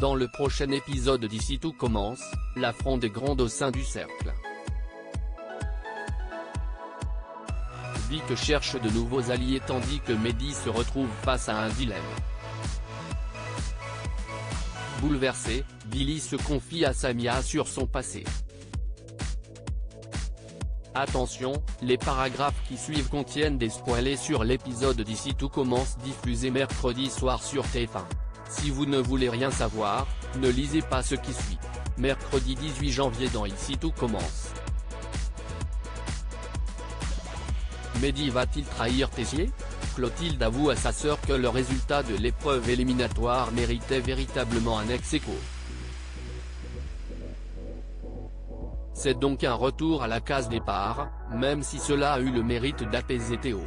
Dans le prochain épisode d'Ici tout commence, la fronde est grande au sein du cercle. Vic cherche de nouveaux alliés tandis que Mehdi se retrouve face à un dilemme. Bouleversé, Billy se confie à Samia sur son passé. Attention, les paragraphes qui suivent contiennent des spoilers sur l'épisode d'Ici tout commence diffusé mercredi soir sur TF1. Si vous ne voulez rien savoir, ne lisez pas ce qui suit. Mercredi 18 janvier dans Ici tout commence. Mehdi va-t-il trahir Tessier? Clotilde avoue à sa sœur que le résultat de l'épreuve éliminatoire méritait véritablement un ex-aequo. C'est donc un retour à la case départ, même si cela a eu le mérite d'apaiser Théo.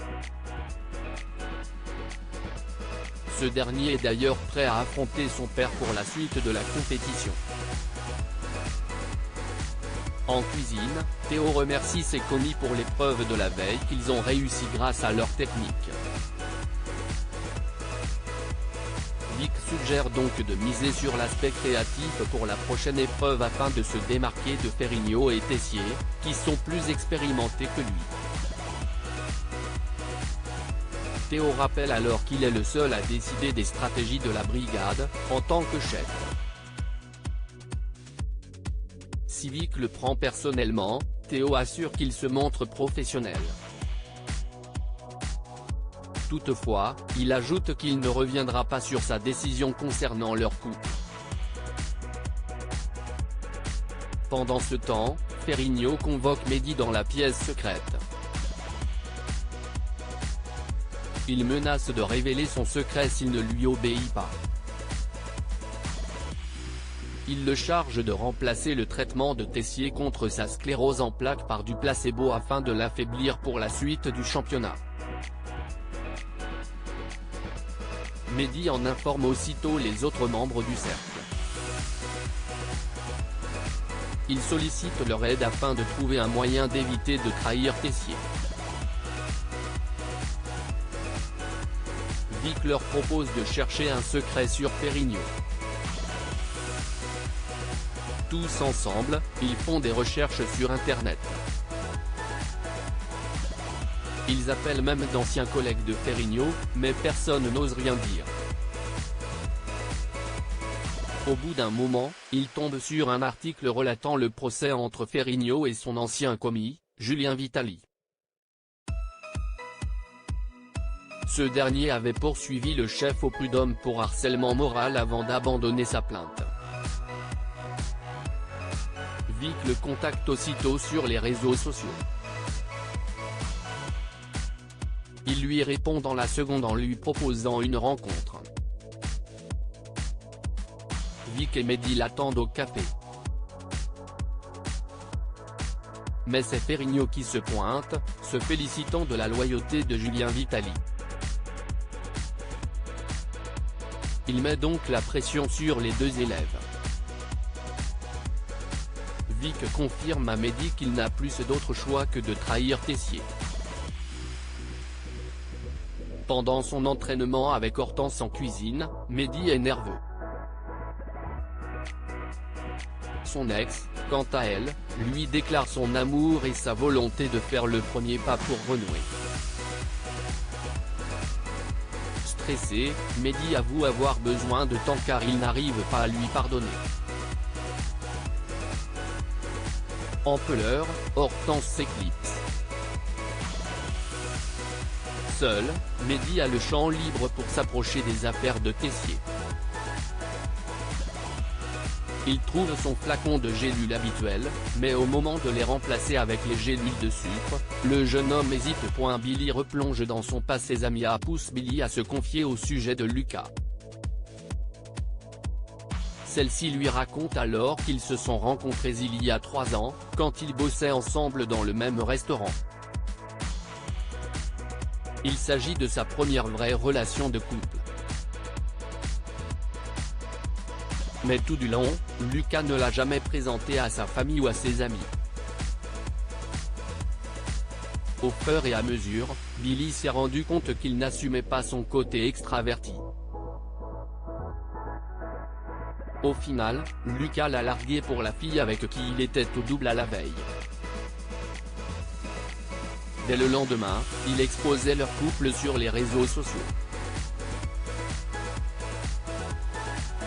Ce dernier est d'ailleurs prêt à affronter son père pour la suite de la compétition. En cuisine, Théo remercie ses commis pour l'épreuve de la veille qu'ils ont réussi grâce à leur technique. Vic suggère donc de miser sur l'aspect créatif pour la prochaine épreuve afin de se démarquer de Ferrigno et Tessier, qui sont plus expérimentés que lui. Théo rappelle alors qu'il est le seul à décider des stratégies de la brigade, en tant que chef. Si Vic le prend personnellement, Théo assure qu'il se montre professionnel. Toutefois, il ajoute qu'il ne reviendra pas sur sa décision concernant leur couple. Pendant ce temps, Ferrigno convoque Mehdi dans la pièce secrète. Il menace de révéler son secret s'il ne lui obéit pas. Il le charge de remplacer le traitement de Tessier contre sa sclérose en plaques par du placebo afin de l'affaiblir pour la suite du championnat. Mehdi en informe aussitôt les autres membres du cercle. Il sollicite leur aide afin de trouver un moyen d'éviter de trahir Tessier. Vic leur propose de chercher un secret sur Ferrigno. Tous ensemble, ils font des recherches sur internet. Ils appellent même d'anciens collègues de Ferrigno, mais personne n'ose rien dire. Au bout d'un moment, ils tombent sur un article relatant le procès entre Ferrigno et son ancien commis, Julien Vitali. Ce dernier avait poursuivi le chef au prud'homme pour harcèlement moral avant d'abandonner sa plainte. Vic le contacte aussitôt sur les réseaux sociaux. Il lui répond dans la seconde en lui proposant une rencontre. Vic et Mehdi l'attendent au café. Mais c'est Ferrigno qui se pointe, se félicitant de la loyauté de Julien Vitali. Il met donc la pression sur les deux élèves. Vic confirme à Mehdi qu'il n'a plus d'autre choix que de trahir Tessier. Pendant son entraînement avec Hortense en cuisine, Mehdi est nerveux. Son ex, quant à elle, lui déclare son amour et sa volonté de faire le premier pas pour renouer. Stressé, Mehdi avoue avoir besoin de temps car il n'arrive pas à lui pardonner. En pleurs, Hortense s'éclipse. Seul, Mehdi a le champ libre pour s'approcher des affaires de Tessier. Il trouve son flacon de gélules habituel, mais au moment de les remplacer avec les gélules de sucre, le jeune homme hésite. Billy replonge dans son passé. Samia pousse Billy à se confier au sujet de Lucas. Celle-ci lui raconte alors qu'ils se sont rencontrés il y a 3 ans, quand ils bossaient ensemble dans le même restaurant. Il s'agit de sa première vraie relation de couple. Mais tout du long, Lucas ne l'a jamais présenté à sa famille ou à ses amis. Au fur et à mesure, Billy s'est rendu compte qu'il n'assumait pas son côté extraverti. Au final, Lucas l'a largué pour la fille avec qui il était au double à la veille. Dès le lendemain, il exposait leur couple sur les réseaux sociaux.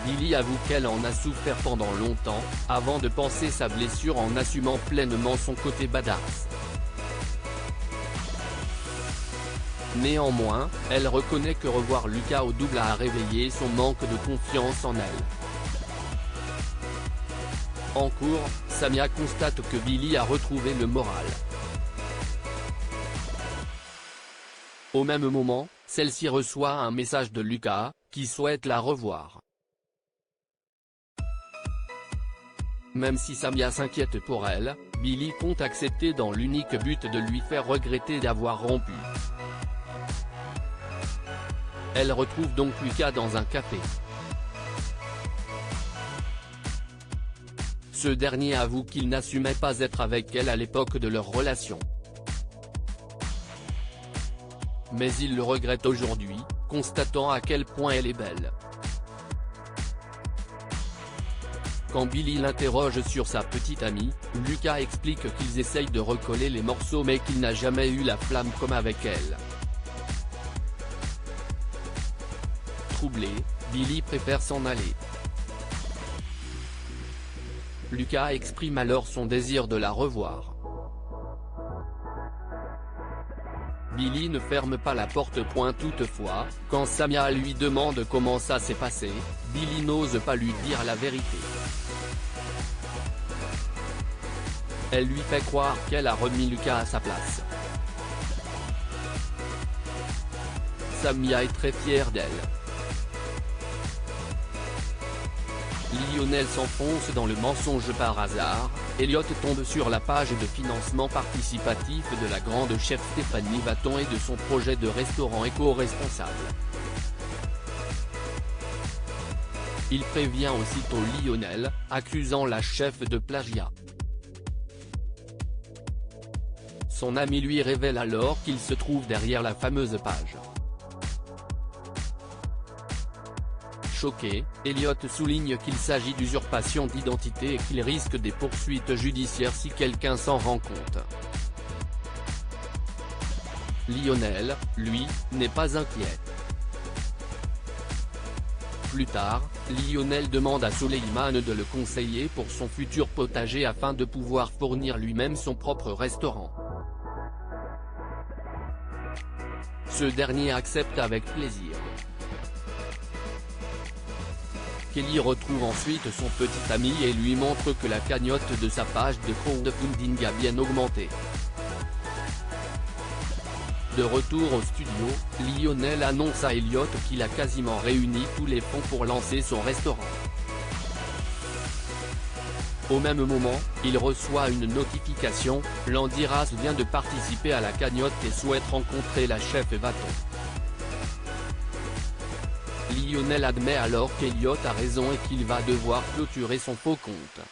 Billie avoue qu'elle en a souffert pendant longtemps, avant de panser sa blessure en assumant pleinement son côté badass. Néanmoins, elle reconnaît que revoir Lucas au double a réveillé son manque de confiance en elle. En cours, Samia constate que Billie a retrouvé le moral. Au même moment, celle-ci reçoit un message de Lucas, qui souhaite la revoir. Même si Samia s'inquiète pour elle, Billie compte accepter dans l'unique but de lui faire regretter d'avoir rompu. Elle retrouve donc Lucas dans un café. Ce dernier avoue qu'il n'assumait pas être avec elle à l'époque de leur relation. Mais il le regrette aujourd'hui, constatant à quel point elle est belle. Quand Billie l'interroge sur sa petite amie, Lucas explique qu'ils essayent de recoller les morceaux mais qu'il n'a jamais eu la flamme comme avec elle. Troublée, Billie préfère s'en aller. Lucas exprime alors son désir de la revoir. Billie ne ferme pas la porte. Toutefois, quand Samia lui demande comment ça s'est passé, Billie n'ose pas lui dire la vérité. Elle lui fait croire qu'elle a remis Lucas à sa place. Samia est très fière d'elle. Lionel s'enfonce dans le mensonge par hasard, Elliot tombe sur la page de financement participatif de la grande chef Stéphanie Vaton et de son projet de restaurant éco-responsable. Il prévient aussitôt Lionel, accusant la chef de plagiat. Son ami lui révèle alors qu'il se trouve derrière la fameuse page. Choqué, Elliot souligne qu'il s'agit d'usurpation d'identité et qu'il risque des poursuites judiciaires si quelqu'un s'en rend compte. Lionel, lui, n'est pas inquiet. Plus tard, Lionel demande à Souleyman de le conseiller pour son futur potager afin de pouvoir fournir lui-même son propre restaurant. Ce dernier accepte avec plaisir. Kelly retrouve ensuite son petit ami et lui montre que la cagnotte de sa page de crowdfunding a bien augmenté. De retour au studio, Lionel annonce à Elliot qu'il a quasiment réuni tous les fonds pour lancer son restaurant. Au même moment, il reçoit une notification, Landiras vient de participer à la cagnotte et souhaite rencontrer la chef Vaton. Lionel admet alors qu'Elliot a raison et qu'il va devoir clôturer son faux compte.